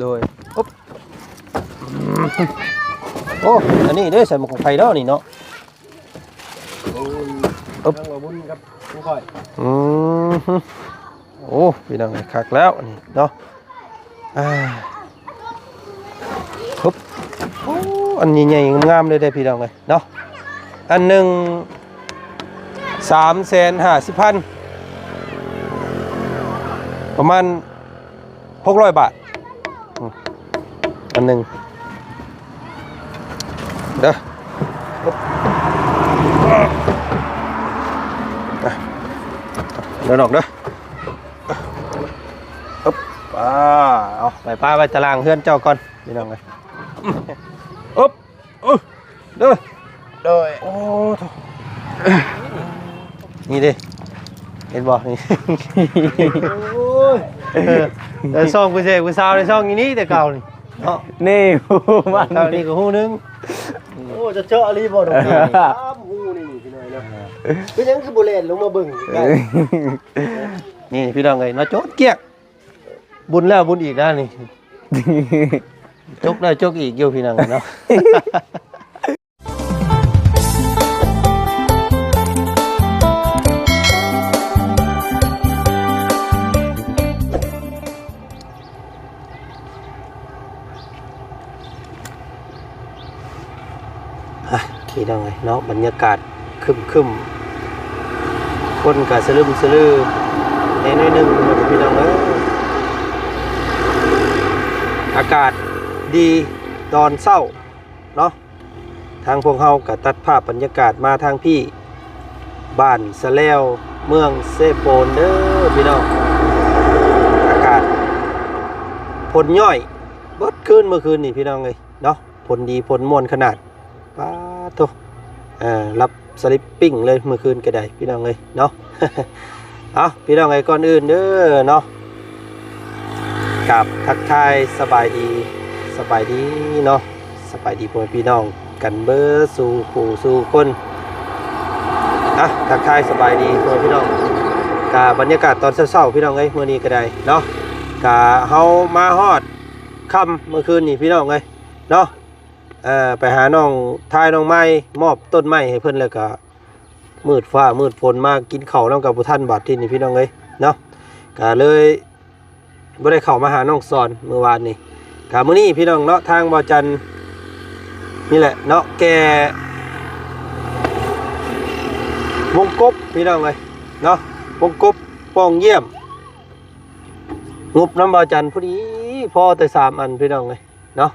โดยอุ๊บโอ้อันนี้เด้อใส่หมวกของไผแล้วนี่เนาะปุ๊บบุญครับผู้ค่อยโอ้พี่น้องคักแล้วนี่เนาะปุ๊บโอ้อันใหญ่ๆงามๆเลยได้พี่น้องเลยเนาะอันหนึ่ง350,000ประมาณ600 บาทอันหนึ่งเด้อเดินออกเด้อปึ๊บเอาไปป้าไปตารางเพื่อนเจ้าก่อนพี่น้องเลยอุ๊บเด้อโดยโอ้นี่ดิเห็นบ่นี่แต่ซ่องกูเสกกูสาวในซ่องอย่างนี้แต่เก่านี่เนาะนี่บ้านนี่ก็หูนึงโอ้จะเจาะรีบอดอกหูนี่พี่น้อยเนาะเป็นยังคือโบเลนลงมาเบิ่งนี่พี่น้องเลยเนาะโจ๊กเกี้ยบุญแล้วบุญอีกนะนี่จกได้จกอีกอยู่พี่น้องเนาะพี่น้องเนาะบรรยากาศคึมคนกะสลืมสลือในน้อยนึงพี่น้องอากาศดีตอนเช้าเนาะทางพวกเฮากะตัดภาพบรรยากาศมาทางพี่บ้านสะแลวเมืองเซโปนเด้อพี่น้องอากาศผลย่อยเบิดคืนเมื่อคืนนี่พี่น้องเลยเนาะผลดีผลม่วนขนาดป้าโตรับสลิปปิ้งเลยเมื่อคืนก็ได้พี่น้องเลยเนาะ เอาพี่น้องไงก่อนอื่นเด้อเนาะกับทักทายสบายดีเนาะสบายดีพ่อพี่น้องกันเบอร์สู่ผู้สู่คนทักทายสบายดีพ่อพี่น้องกับบรรยากาศตอนเช้าๆพี่น้องไงเมื่อนี้ก็ได้เนาะกับเฮามาฮอดค่ำเมื่อคืนนี่พี่น้องไงเนาะไปหาน้องทายน้องไม้มอบต้นไม้ให้เพิ่นแล้วก็มืดฟ้ามืดฝนมากินข้าวน้ำกับผู้ท่านบาดที่นี่พี่น้องเลยเนาะก็เลยบ่ได้เข้ามาหาน้องสอนเมื่อวานนี้ก็มื้อนี้พี่น้องเนาะทางบ่อจันนี่แหละเนาะแกวงกบพี่น้องเลยเนาะวงกบปองเยี่ยมงบน้ำบ่อจันพอดีพอแต่3 อันพี่น้องเลยเนาะ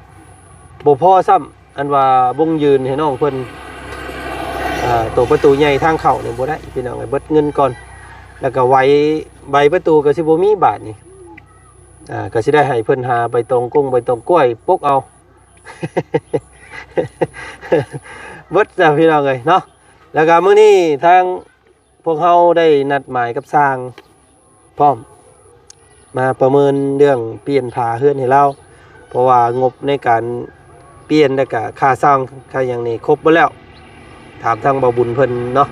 บ่พอซ้ำอันว่าบงยืนให้น้องเพิ่นตัวประตูใหญ่ทางเข้าเนี่ยบ่ได้พี่น้องเบิดเงินก่อนแล้วก็ไว้ใบประตูก็สิบ่มีบาทนี่ก็สิได้ให้เพิ่นหาใบตองกุ้งใบตองกล้วยปกเอา เบิดจ้ะพี่น้องเอ้ยเนาะแล้วก็มื้อนี้ทางพวกเฮาได้นัดหมายกับสร้างพร้อมมาประเมินเรื่องเปลี่ยนผาเฮือนให้เราเพราะว่างบในการเปลี่ยนแล้วก็ค่าสร้างค่าอย่างนี้ครบหมดแล้วถามทางบ่าวบุญเพิ่นเนาะ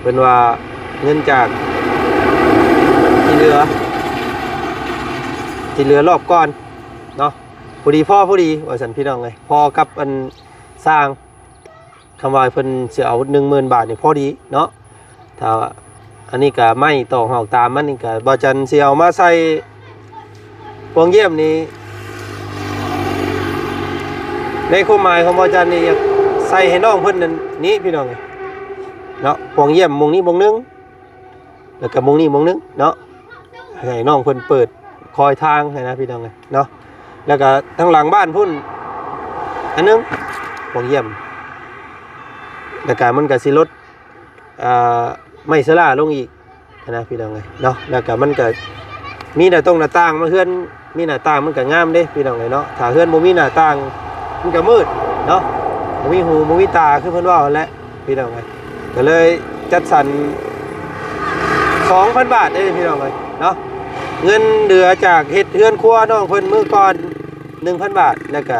เพิ่นว่าเงินจากที่เหลือรอบก่อนเนาะพอดีว่าสันพี่น้องเลยพอกับอันสร้างคำว่าเพิ่นสิเอา 10,000 บาทนี่พอดีเนาะถ้าอันนี้ก็ไม่ต่อหอกตามมันนี่ก็บ่จันสิเอามาใส่พวงเยี่ยมนี่ในความหมายของบ่จันนี่ใส่ให้น้องเพิ่นนั่นนี้พี่น้องเนาะพวงเยี่ยมมงนี้มงนึงแล้วก็มงนี้มงนึงเนาะให้น้องเพิ่นเปิดคอยทางให้นะพี่น้องเนาะแล้วก็ทางหลังบ้านพุ่นอันนึงพวงเยี่ยมแล้วก็มันก็สิลดไม่สลาลงอีกนะพี่น้องเนาะแล้วก็มันก็มีหน้าต่างมันเฮือนมีหน้าต่างมันก็งามเด้พี่น้องเนาะถ้าเฮือนบ่มีหน้าต่างมันก็มืดเนาะบ่มีหูบ่มีตาคือเพิ่นว่าแหละพี่น้องก็เลยจัดสรร 2,000 บาทได้พี่น้องเนาะเงินเหลือจากเฮ็ดเฮือนครัวน้องเพิ่นมื้อก่อน 1,000 บาทแล้วก็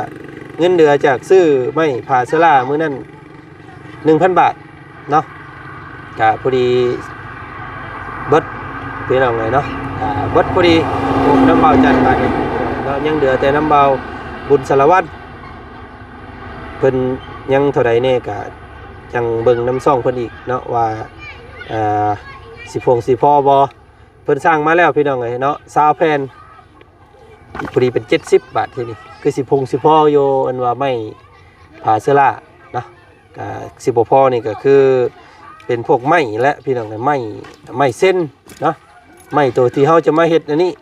เงินเหลือจากซื้อไม้ผาสลามื้อนั้น 1,000 บาทเนาะก็พอดีเบิดพี่น้องเนาะก็เบิดพอดีผมน้ำเบาจันทร์ไป เนาะยังเหลือแต่น้ำเบาบุญสารวัตรเพิ่นยังเท่าใดแน่ก็จังเบิ่งน้ำซ่องเพิ่นอีกเนาะว่าสิพอบ่เพิ่นสร้างมาแล้วพี่น้องเอ้ยเนาะ20แผ่นพอดีเป็น70บาททีนี้คือสิพออยู่อันว่าไม่ผาเสื้อล่าเนาะก็สิบ่พอนี่ก็คือเป็นพวกไม้และพี่น้องเอ้ยไม้เส้นเนาะไม้ตัวที่เฮาจะมาเฮ็ดอันนี้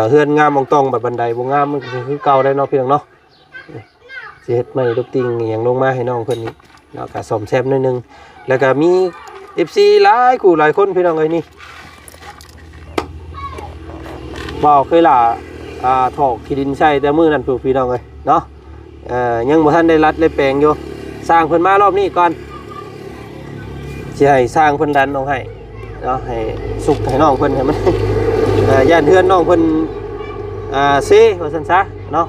เฮือนงามมองตองแบบบันไดบ่งามมันก็คือเก่าได้เนาะพี่น้องเนาะสิเฮ็ดไม้ลูกติงอหยังลงมาให้น้องเพิ่นนี่เนาะก็ซ่อมแซมหน่อยนึงแล้วก็มี FC หลายคู่หลายคนพี่น้องเอ้ยนี่บ่เคยล่ะถอกที่ดินใช้แต่มื้อนั้นผู้พี่น้องเอ้ยเนาะยังบ่ทันได้รัดได้แปลงอยู่สร้างเพิ่นมารอบนี้ก่อนสิให้สร้างเพิ่นดันลงให้เนาะให้สุกให้น้องเพิ่นให้มัน ย่านเฮือนน้องเพิ่นเซว่าซั่นซะเนาะ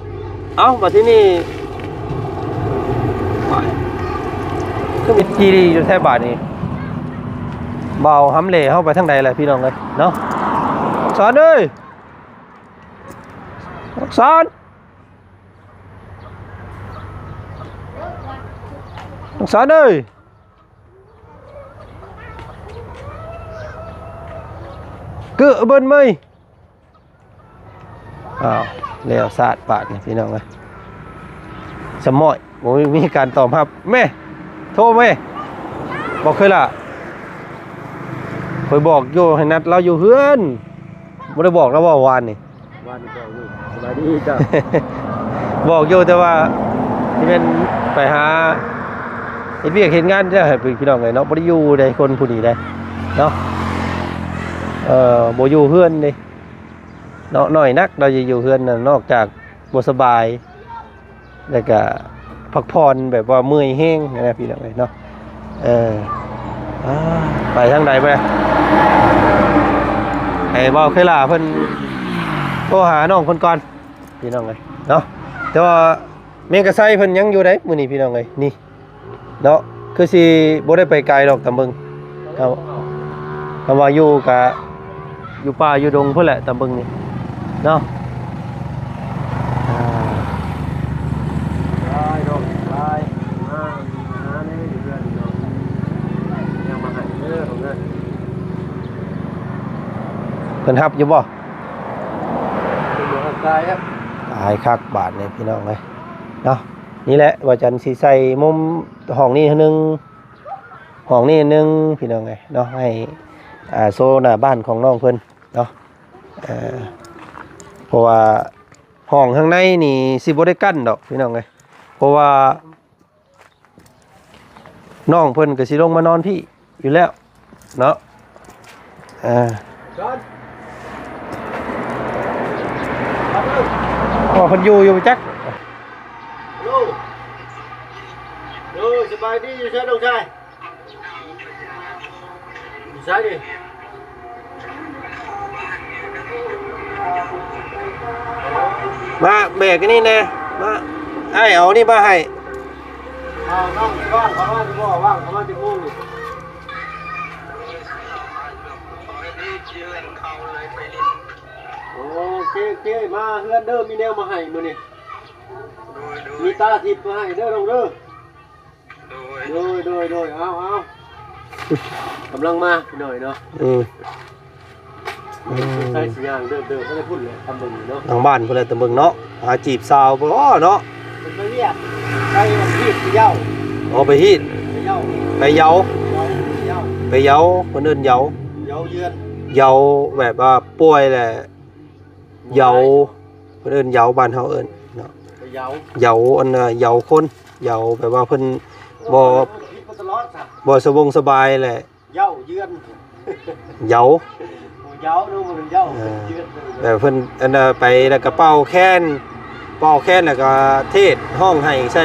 เอ้าบัดทีนี้คือมีที่ดีอยู่แท้บาทนี้เบาหำเหล่เฮาไปทางใดล่ะพี่น้องเอ้ยเนาะสอนเอ้ยสอนสอนเอ้ยเกือเบิ้นไหมอ้าวแล้วสาดบาทนี่พี่น้องเอ้ยสมอยบ่มีการตอบรับแม่โทรแม่บอกเคยล่ะเคยบอกอยู่ให้นัดเราอยู่เฮือนบ่ได้บอกแล้วว่าวานนี่วานบอกอยู่สบายดีจ้ะ บอกอยู่แต่ว่าที่เป็นไปหาเฮ็ดเวียกเฮ็ดงานจะให้พี่น้องเอ้ยเนาะบ่ได้อยู่ได้คนผู้นี้ได้เนาะบ่อยู่เฮือนดิเนาะน้อยนักเราจะอยู่เฮือนน่ะนอกจากบ่สบายแล้วก็พักผ่อนแบบว่าเมื่อยแห้งนะพี่น้องเอ้ยเนาะไปทางใดไปให้เว้าเคยล่ะเพิ่นโทรหาน้องเพิ่นก่อนพี่น้องเอ้ยเนาะแต่ว่าเมงกะไซเพิ่นยังอยู่ได้มื้อนี้พี่น้องเอ้ยนี่เนาะคือสิบ่ได้ไปไกลดอกตำบึงคำว่าอยู่กะอยู่ป่าอยู่ดงพุ่นแหละตำบึงนี่เนาะได้ดอกได้มาหาแน่อยู่เพื่อนเนาะยังมาให้เด้อของเด้อ เพิ่นรับอยู่บ่ เป็นบ่ทันตายครับ ตายคักบาทนี่พี่น้องเอ้ยเนาะนี่แหละว่าจันสิใส่มุมห้องนี้นึงห้องนี้นึงพี่น้องเอ้ยเนาะให้โซนหน้าบ้านของน้องเพิ่นเนาะเพราะว่าห้องข้างในนี่สิบ่ได้กั้นดอกพี่น้องเอ้ยเพราะว่าน้องเพิ่นก็สิลงมานอนพี่อยู่แล้วเนาะพอเพิ่นอยู่จัก ดูสบายดีอยู่ใช่น้องชายอยู่ใช่ดิมาแบกอันนี้แน่มาไอ้เอานี่มาให้ น้องว่างเขาว่าจะบอกว่างเขาว่าจะพูดอยู่โอเคมาเฮือนเด้อมีแนวมาให้มื้อนี้มีตาทิพย์มาให้เด้อน้องเด้อโดยเอากำลังมาหน่อยเนาะใช้สัญญาณเดิมไม่ได้พูดเลยทำมึงเนาะทางบ้านเพิ่นเลยตะเบิ่งเนาะหาจีบสาวบ่เนาะเป็นไปเรียกไปฮีดไปเย้าเอาไปฮีดไปเยาไปเยาเพิ่นเอิ้นเยาเยือนเยาแบบว่าป่วยแหละเยาเพิ่นเอิ้นเยาบ้านเฮาเอิ้นเนาะไปเยาอันเยาคนเยาแบบว่าเพิ่นบ่สบายแหละเย้าเยือนเยาดูมันเย้าเยือนแบบเพิ่นอันไปแล้วก็เป่าแค้นแล้วก็เทศห้องให้ใส่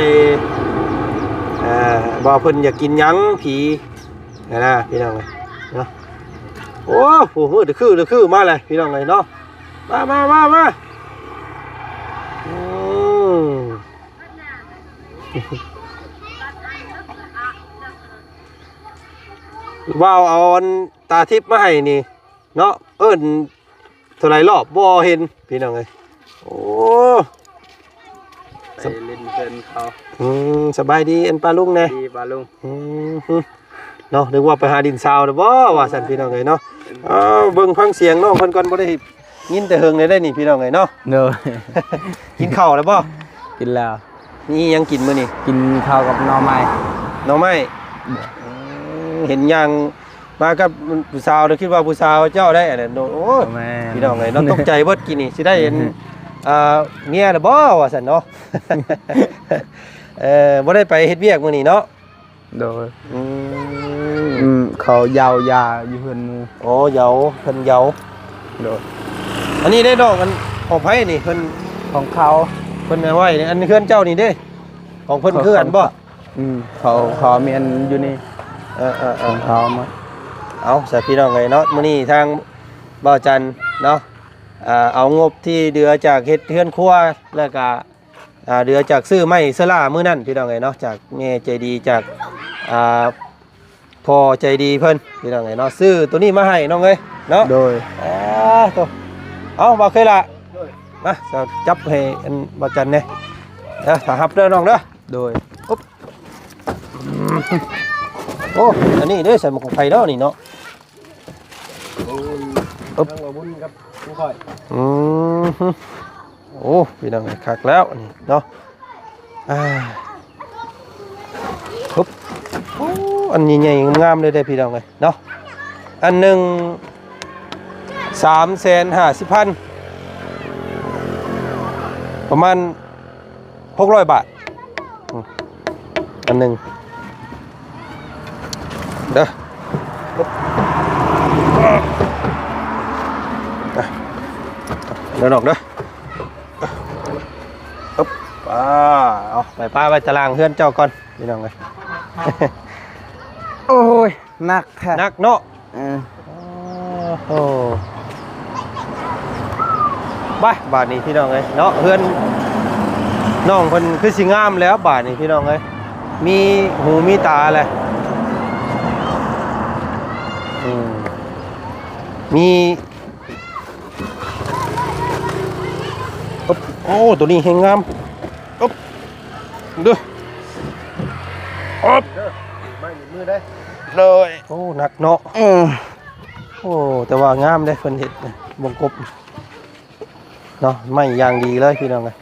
บ่เพิ่นอยากกินหยังผีนะพี่น้องเอ้ยเนาะโอ้โหมือตะคือมาเลยพี่น้องเอ้ยเนาะมาว้าวเอาตาทิพย์มาให้นี่เนาะเอิ้น ท่าไรรอบบ่เห็นพี่น้องเอ้ยโอ้ ไปเล่นเพิ่นเขา สบายดีอันปลาลุงแน่ ดีบาลุง เนาะนึกว่าไปหาดินซาวเด้อบ่ว่าซั่นพี่น้องเอ้ยเนาะเบิ่งฟังเสียงน้องเพิ่นก่อนบ่ได้ยินแต่เฮิงได้นี่พี่น้องเอ้ยเนาะ เด้อ กินข้าวแล้วบ่ กินแล้ว นี่ยังกินมื้อนี่ กินข้าวกับหน่อไม้ หน่อไม้เห็นยังมากับผู้สาวเด้อคิดว่าผู้สาวเจ้าได้อันนั้นโอ้ย แม่ พี่น้องเอ้ยเนาะตกใจเบิดกินนี่สิได้เห็นเมียเด้อบ่ว่าซั่นเนาะ บ่ได้ไปเฮ็ดเวียกมื้อนี้เนาะ โดยเขายาวยาอยู่เพิ่นมือ โอ้เหยาเพิ่นเหยา โดย อันนี้ได้ดอกกันของไผนี่เพิ่น ของเขา เพิ่นเอาไว้นี่อันนี้เพื่อนเจ้านี่เด้ของเพิ่นคืออันบ่ เขามีอันอยู่นี่ของเขามา เอาสาพี่น้องไงเนาะมื้อนี้ทางบ่าวจันทร์เนาะเอางบที่เดือจากเฮ็ดเฮือนครัวแล้วก็เดือจากซื้อไม้สลามื้อนั้นพี่น้องไงเนาะจากแม่ใจดีจากพ่อใจดีเพิ่นพี่น้องไงเนาะซื้อตัวนี้มาให้น้องเอ้ยเนาะ โดย ตัวเอาบ่เคยละมาจะจับให้อันบ่าวจันทร์เนี่ยถ้าหับเด้อน้องเด้อ โดย โอ้อันนี้เด้อใส่หมวกของไฟเนาะนี่เนาะ ทั้งว่าบุญกับผู้ค่อย โอ้พี่น้องคักแล้วนี่เนาะปุ๊บโอ้อันนี้ใหญ่งามเลยได้พี่น้องเลยเนาะอันหนึ่ง350,000ประมาณ600 บาทอันหนึ่งเด้อเดินออกเด้อปึ๊บเอาไปป้าไปตารางเพื่อนเจ้าก่อนพี่น้องเลย โอ้ยหนักแท้ นักเนาะ โอ้บาทนี้พี่น้องเลยเนาะเพื่อนน้องเพิ่นคือสิงามแล้วบาทนี้พี่น้องเลยมีหูมีตาแหละมีโอ้ตัวนี้เฮงงามอ๊บดูอ๊บไม่หนีมือได้เลยโอ้หนักเนาะโอ้แต่ว่างามได้เพิ่นเห็ดวงกบเนาะไม่อย่างดีเลยพี่น้องเลย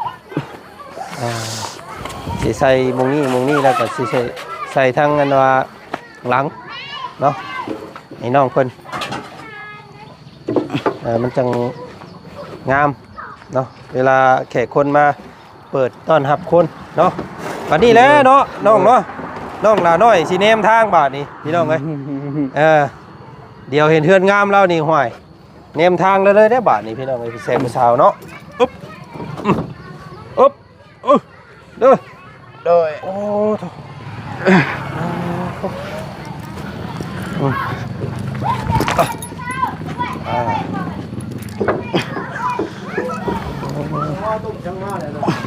สิใส่มงนี้แล้วก็สิใส่ทั้งอันว่าหลังเนาะให้น้องเพิ่นมันจังงามเนาะเวลาแขกคนมาเปิดต้อนรับคนเนาะบัดนี้แหละเนาะน้องเนาะน้องหลาน้อยสิแนมทางบาดนี้พี่น้องเอ้ยเดี๋ยวเห็นเฮือนงามแล้วนี่ห้วยแนมทางเลยได้บาดนี้พี่น้องเอ้ยแซมสาวเนาะอึ๊บอึ๊บเด้อ โดย โอ้โ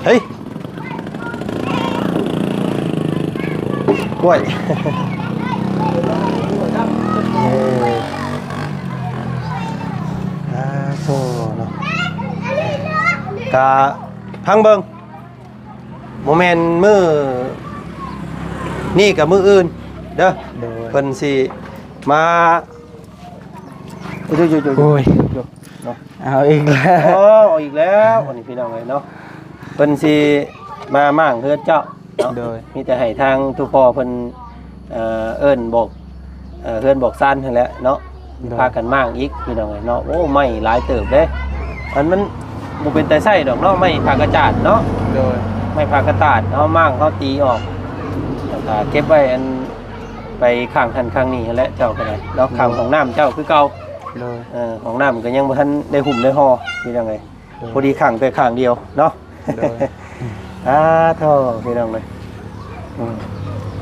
เฮ้ยกล้วยโซ่เนาะกะพังเบิงโมเมนต์มือนี่กับมืออื่นเด้อเพิ่นสิมาโอ้ยเนาะ เอาอีกแล้ว เอาอีกแล้ววันนี้พี่น้องเลยเนาะเพิ่นสิมามั่างเฮือนเจ้าเนาะ โดย มีแต่ให้ทางทุกพ่อเพิ่นเอิ้นบอกเฮือนบอกซ่านนั่นแหละเนาะพากันมั่างอีกพี่น้องเลยเนาะโอ้ไม่หลายเติบเด้มันบ่เป็นแต่ไส้ดอกเนาะไม่ผากระจาดเนาะ โดย ไม่ผากระตาดเฮามั่างเฮาตีออกแล้วก็เก็บไว้อันไปข้างทันข้างนี้นั่นแหละเจ้าก็ได้เนาะข้างของน้ำเจ้าคือเก่า โดย ของน้ำก็ยังบ่ทันได้หุ่มได้ห่อพี่น้องเลยพอดีข้างไปข้างเดียวเนาะ โดย ท่อพี่น้องเลย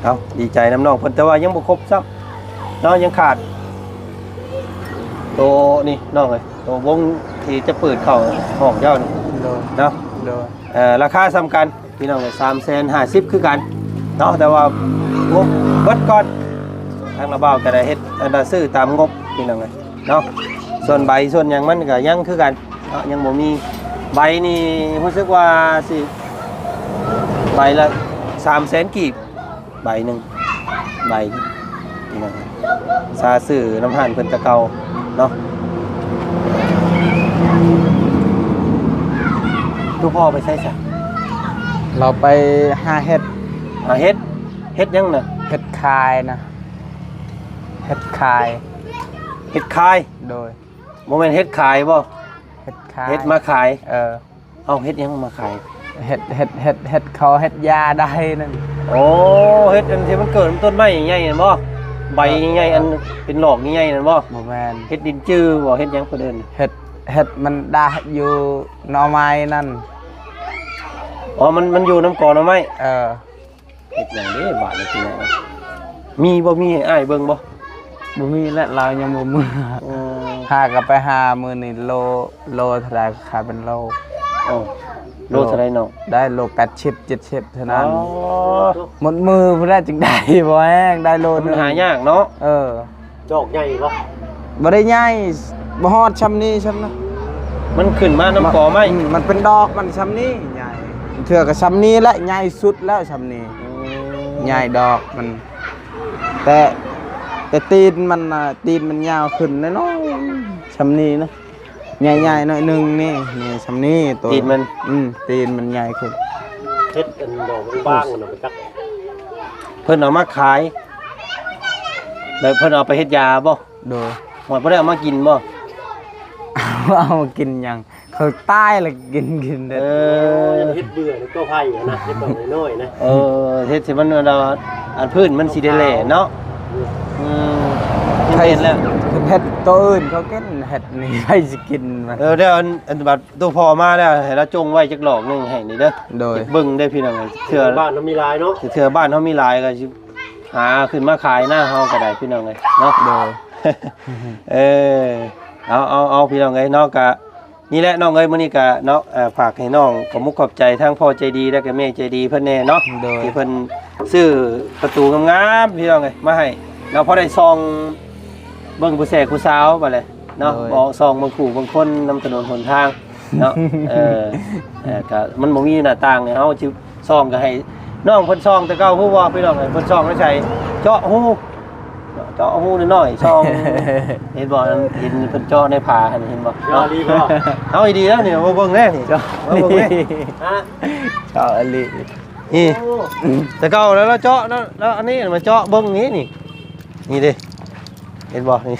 เอาดีใจน้ำน้องเพิ่นแต่ว่ายังบ่ครบซ้ำเนาะยังขาดโตนี่น้องเลยโตวงที่จะเปิดเข้าห้องเจ้านี่ โดย เนาะ โดย ราคาซ้ำกันพี่น้องเลย350,000คือกันเนาะแต่ว่างบเบิดก่อนทางระเบ้าก็ได้เฮ็ดอันนั้นซื้อตามงบพี่น้องเลยเนาะ ส่วนใบส่วนหยังมันก็ยังคือกันเนาะยังบ่มีใบนี่รู้สึกว่าสิใบละ300,000กีบใบหนึงใบนี่นะซาซื้อน้ำห่านเพิ่นตะเกาเนาะทุกพ่อไปใช้ซะ เราไปหาเห็ด เฮ็ดยังน่ะ เห็ดคายนะเห็ดคาย เฮ็ดขาย โดย บ่แม่นเฮ็ดขายบ่ เห็ดคาย เฮ็ดมาขาย เอา เฮ็ดยังมาขาย เห็ดเขาเห็ดยาได้นั่น โอ้เฮ็ดอันที่มันเกิดต้นไม้ใหญ่ๆนั่นบ่ใบใหญ่ๆอันเป็นหลอกใหญ่ๆนั่นบ่ บ่แม่น เฮ็ดดินจื้อบ่เฮ็ดหยังเพิ่นเอิ้น เห็ดมันได้อยู่หน่อไม้นั่น อ๋อมันอยู่น้ำกอหน่อไม้ เฮ็ดหยังเด้บาดนี่พี่น้องมีบ่มีให้อ้ายเบิ่งบ่ บ่มีและเรายังบ่มือ อือ หาก็ไปหามื้อนี่โลเท่าไหร่ขายเป็นโล อ๋อโลเท่าใดเนาะ ได้โล80 70เท่า อ๋อ นั้นหมดมือพุ่นแล้วจึงได้บ่แห้งได้โล มั นึ น ง หายากเนาะ ดอกใหญ่บ่ บ่ได้ใหญ่บ่ฮอดชำนี้ชำนะ มันขึ้นมาน้ำกอไม้ มันเป็นดอกมันชำนี้ใหญ่เทื่อก็ชำนี้แหละใหญ่สุดแล้วชำนี้ใหญ่ดอกมันแต่ตีนมันน่ะตีนมันยาวขึ้นน้อยๆชำนี้นะใหญ่ๆหน่อยหนึงนี่ชำนี้ตัว ตีนมัน ตีนมันใหญ่ขึ้น เฮ็ดอันดอกบางๆน่ะไปจัก เพิ่นเอามาขายแล้วเพิ่นเอาไปเฮ็ดยาบ่ โดย หมดบ่ได้เอามากินบ่ เอามากินยังเขาตายแล้วกินได้ เฮ็ดเบื่อนี่ก็ไผ่นะเฮ็ดดอกน้อยๆนะ เฮ็ดสิมันเราอันพื้นมันสิได้แหล่เนาะใครเห็นแล้ว เห็ดตัวอื่นเขากินเห็ดนี่ให้สิกินมัน เดี๋ยวอันบัดตัวพอมาแล้วให้เราจงไว้จักหลอกหนึงให้นี่เด้อ โดย เบิ่งได้พี่น้องเทื่อ บ้านเรามีลายเนาะ เทื่อบ้านเฮามีหลายก็สิหาขึ้นมาขายหน้าเฮาก็ได้พี่น้องเอ้ยเนาะ โดย เอาพี่น้องเอ้ยเนาะก็นี่แหละน้องเอ้ยมื้อนี้ก็เนาะฝากให้น้องขอมุกขอบใจทั้งพ่อใจดีและก็แม่ใจดีเพิ่นแน่เนาะ โดย ที่เพิ่นซื้อประตูงามๆพี่น้องเอ้ยมาให้เราพอได้ซองเบิ่งผู้แสกผู้สาวบัดเลยเนาะบ่ซองบางคู่บางคนนำถนนหนทางเนาะก็มันบ่มีหน้าต่างเนี่ยเฮาสิซองก็ให้น้องเพิ่นซองแต่เก่าฮู้ว่าพี่น้องเอ้ยเพิ่นซองแล้วใช้เจาะหูน้อยๆซอง เห็นบ่เห็นเพิ่นเจาะในผาเห็นบ่ ยอดีบ่ เอาดีแล้วนี่มาเบิ่งแน่นี่เจาะมาเบิ่งแน่ ฮะ ชอบอลิ นี่แต่เก่าแล้วเราเจาะแล้วอันนี้มาเจาะเบิ่งนี้นี่นี่ดิเห็นบ่นี่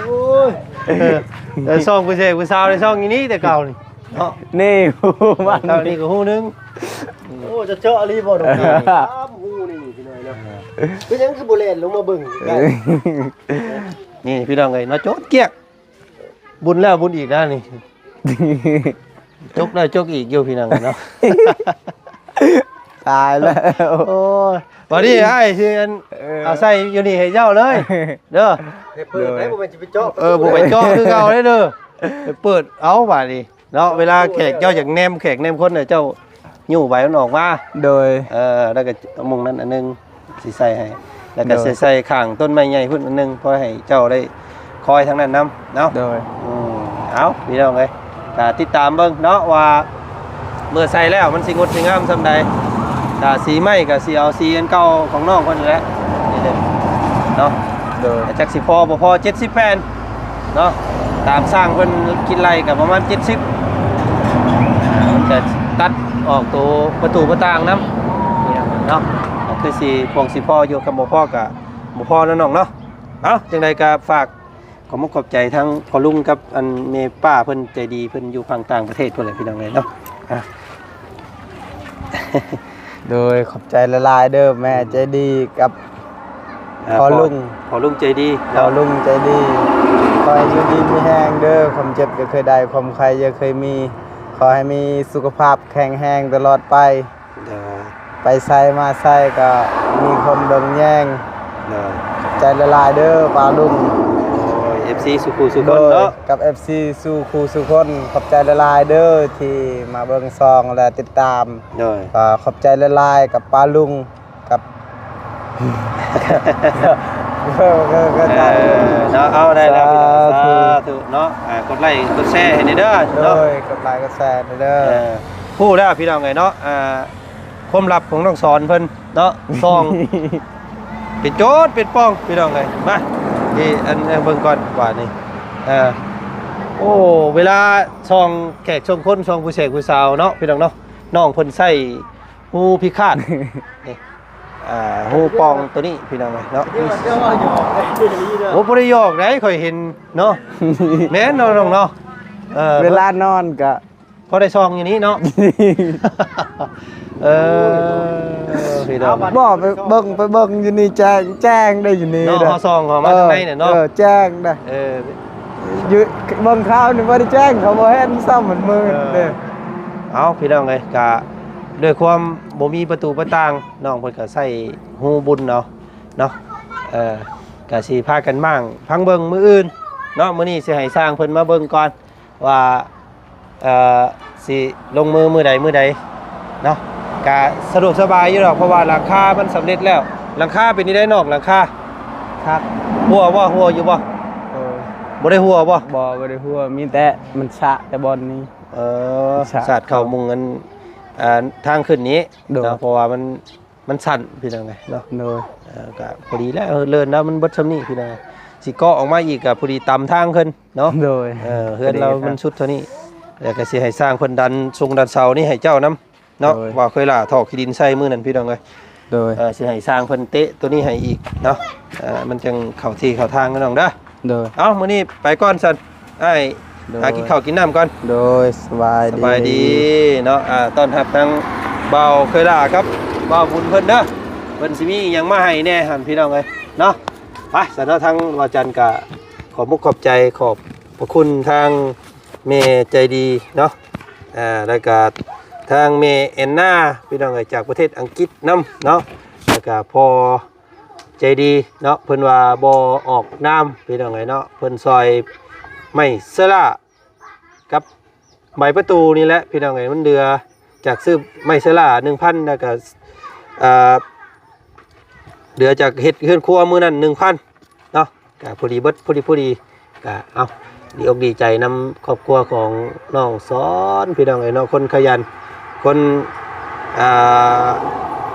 โอ้ย ซองผู้ชายผู้สาวในซองอย่างนี้แต่เก่านี่เนาะ นี่มัน เก่านี่ก็ฮู้นึง โอ้จะเจาะลีบ่ดอกนี่หูนี่พี่น้อยเนาะเป็นหยังคือบ่เล่นลงมาเบิ่งได้ นี่พี่น้องเอ้ยเนาะโจดเกียกบุญแล้วบุญอีกนะนี่จกแล้วจกอีกอยู่พี่น้องเนาะ ตายแล้ว โอ้ยบ่ดีไอ้สิอันเอาใส่อยู่นี่ให้เจ้าเลยเด้อ ให้เปิดให้บ่แม่นสิไปเจาะ บ่ไปเจาะคือเก่าเด้อไปเปิดเอาบาดนี้เนาะเวลาแขกเจ้าอยากแนมแขกแนมคนน่ะเจ้าหิ้วใบมันออกมา โดย แล้วก็เอามุงนั้นอันนึงสิใส่ให้แล้วก็ใส่ข้างต้นไม้ใหญ่พุ่นอันนึงเพื่อให้เจ้าได้คอยทางนั้นนำเนาะ โดย เอาพี่น้องเอ้ยก็ติดตามเบิ่งเนาะว่าเมื่อใส่แล้วมันสิงดสิงามส่ำใดถ้าสีไหม้ก็สิเอาสีอันเก่าของน้องเพิ่นนั่นแหละนี่เด้อเนาะ โดย แต่จักสิพอบ่พอ70แผ่นเนาะตามสร้างเพิ่นคิดไล่ก็ประมาณ70มันจะตัดออกตัวประตูประต่างนำนี่เนาะก็คือสิพวงสิพออยู่กับบ่พอก็บ่พอแล้วน้องเนาะเอ้าจังไดก็ฝากขอมุกขอบใจทั้งพ่อลุงกับอันเมป้าเพิ่นใจดีเพิ่นอยู่ฝั่งต่างประเทศเพิ่นแหละพี่น้องเอ้ยเนาะ โดยขอบใจละลายเด้อแม่ใจดีกับพอลุงใจดี พอลุงใจดีขอให้อยู่ดีมีแห้งเด้อความเจ็บอย่าเคยได้ความใครอย่าเคยมีขอให้มีสุขภาพแข็งแรงตลอดไป ไปใส่มาใส่ก็มีคนเบิ่งแย่งขอบใจละลายเด้อปลาลุง FC สุขุสุคนเนาะ กับ FC สู่ครูสุคนขอบใจละลายเด้อที่มาเบิ่งซองและติดตาม โดย ขอบใจละลายกับปลาลุงกับ ก็ได้ เนาะเอาได้แล้วพี่น้อง สาธุ สาธุเนาะกดไลค์กดแชร์ให้เด้อ โด เนาะ ยกับไลน์ก็แซนเด้อ พูดแล้วพี่น้องไงเนาะความลับของน้องสอนเพิ่นเนาะซอง เป็นโจทย์เป็นป้องพี่น้องไงมาที่อันเบิ่งก่อนว่านี่โอ้เวลาช่องแขกช่องคนช่องผู้เสกผู้สาวเนาะพี่น้องเนาะน้องเพิ่นใส่หูพิฆาตนี่หูปองตัวนี้พี่น้องไงเนาะ เดี๋ยวอยู่ไอ้นี่เด้อ โอ้บ่ได้ยอกได้ข่อยเห็นเนาะแม่นเนาะน้องเนาะเวลานอนก็ พอได้ซองอย่างนี้เนาะ พี่น้อง บ่ไปเบิ่งอยู่นี่แจ้งได้อยู่นี่ เนาะเอาซองเขามาข้างในเนี่ยเนาะ แจ้งได้อยู่เบิ่งข่าวนี่บ่ได้แจ้งเขาบ่เห็นซ้ำเหมือนมือเด้อ เอาพี่น้องไงกะด้วยความบ่มีประตูประต่างน้องเพิ่นก็ใส่หูบุญเนาะกะสิพากันมั่งพังเบิ่งมื้ออื่นเนาะมื้อนี้สิให้สร้างเพิ่นมาเบิ่งก่อนว่าสิลงมือมื้อใดเนาะกะสะดวกสบายอยู่ดอกเพราะว่าหลังคามันสำเร็จแล้วหลังคาเป็นนี่ได้นอกหลังคา ครับ หัวอยู่บ่ บ่ได้หัวบ่ บ่ได้หัวมีแต่มันสะแต่บอลนี้ สาดเข้ามุงกันทางขึ้นนี้ เด้อ เนาะเพราะว่ามันสั่นพี่น้องไงเนาะ โดย ก็พอดีแล้วเลินแล้วมันเบิดซำนี้พี่น้องสิเกาะออกมาอีกก็พอดีตามทางขึ้นเนาะ โดย เฮือนเรามันสุดเท่านี้แล้วก็สิให้สร้างเพิ่นดันทรงดันเสานี่ให้เจ้านํเนาะ โดย ว่าเคยล่าทอกขี้ดินใส่มื้อนั้นพี่น้องเอ้ย โดย สิให้สร้างเพิ่นเตะตัวนี้ให้อีกเนาะมันจังเข้าที่เข้าทางกันน้องเด้อ โดย เอ้ามื้อนี้ไปก่อนซั่นอ้าย โดย หากินข้าวกินน้ำก่อน โดยสบาย สบายดีเนาะต้อนรับทางเบาเคยล่าครับเบาบุญเพิ่นเด้อเพิ่นสิมีหยังมาให้แน่หั่นพี่น้องเอ้ยเนาะไปสำหรับทางวาจันทร์ก็ขอบมุกขอบใจขอบพระคุณทางเมใจดีเนาะแล้วก็ทางเมแอนนาพี่น้องเอ้ยจากประเทศอังกฤษนํเนาะแล้วก็พอใจดีเนาะเพิ่นว่าบ่ออกน้ำพี่น้องเอ้ยเนาะเพิ่นซอยไม่เสละกับใบประตูนี่แหละพี่น้องเอ้ยมันเดือจากซื้อไม่เสละ 1,000 แล้วก็เดือจากเฮ็ดเฮือนครัวมื้อนั้น 1,000 เนาะก็พอดีเบิดพอดีก็เอาดีอกดีใจนำครอบครัวของน้องสอนพี่น้องเอ้ยเนาะคนขยันคน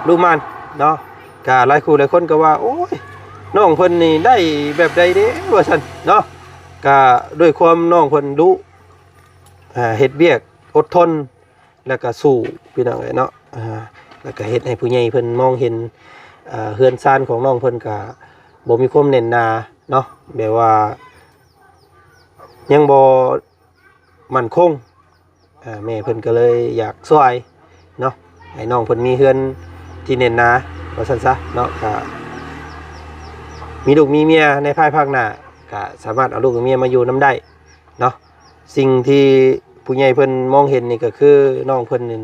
รู้มันเนาะก็หลายคู่หลายคนก็ว่าโอ้ยน้องเพิ่นนี่ได้แบบใดเด้ว่าซั่นเนาะก็ด้วยความน้องเพิ่นรู้เฮ็ดเวียกอดทนแล้วก็สู้พี่น้องเอ้ยเนาะแล้วก็เฮ็ดให้ผู้ใหญ่เพิ่นมองเห็นเฮือนซ่านของน้องเพิ่นก็บ่มีความเน้นหนาเนาะแบบว่ายังบ่มั่นคงแม่เพิ่นก็เลยอยากช่วยเนาะให้น้องเพิ่นมีเฮือนที่เน้นหนาว่าซั่นซะเนาะก็มีลูกมีเมียในภายภาคหน้าก็สามารถเอาลูกกับเมียมาอยู่นํได้เนาะสิ่งที่ผู้ใหญ่เพิ่นมองเห็นนี่ก็คือน้องเพิ่นนี่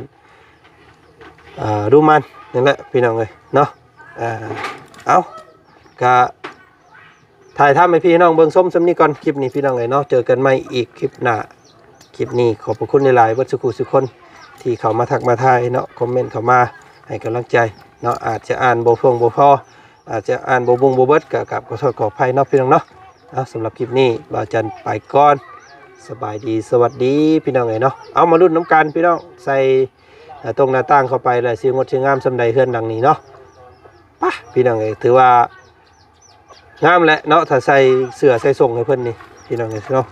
รู้มันนั่นแหละพี่น้องเอ้ยเนาะเอาก็ถ่ายทำให้พี่น้องเบิ่งส้มซ้ำนี้ก่อนคลิปนี้พี่น้องเอ้ยเนาะเจอกันใหม่อีกคลิปหน้าคลิปนี้ขอบพระคุณหลายๆเบิดสุขุสุขคนที่เข้ามาทักมาทายเนาะคอมเมนต์เข้ามาให้กำลังใจเนาะอาจจะอ่านบ่พออาจจะอ่านบ่บุงบ่เบิดก็กราบขอโทษขออภัยเนาะพี่น้องเนาะสำหรับคลิปนี้บ่าวจันไปก่อนสบายดีสวัสดีพี่น้องเอ้ยเนาะเอามาลุ้นน้ำกันพี่น้องใส่ตรงหน้าต่างเข้าไปแล้วสิงดสิงามสำใดเฮือนดังนี้เนาะปะพี่น้องเอ้ยถือว่างามแหละเนาะถ้าใส่เสื้อใส่ส่งให้เพิ่นนี่พี่น้องเอ้ยเนาะ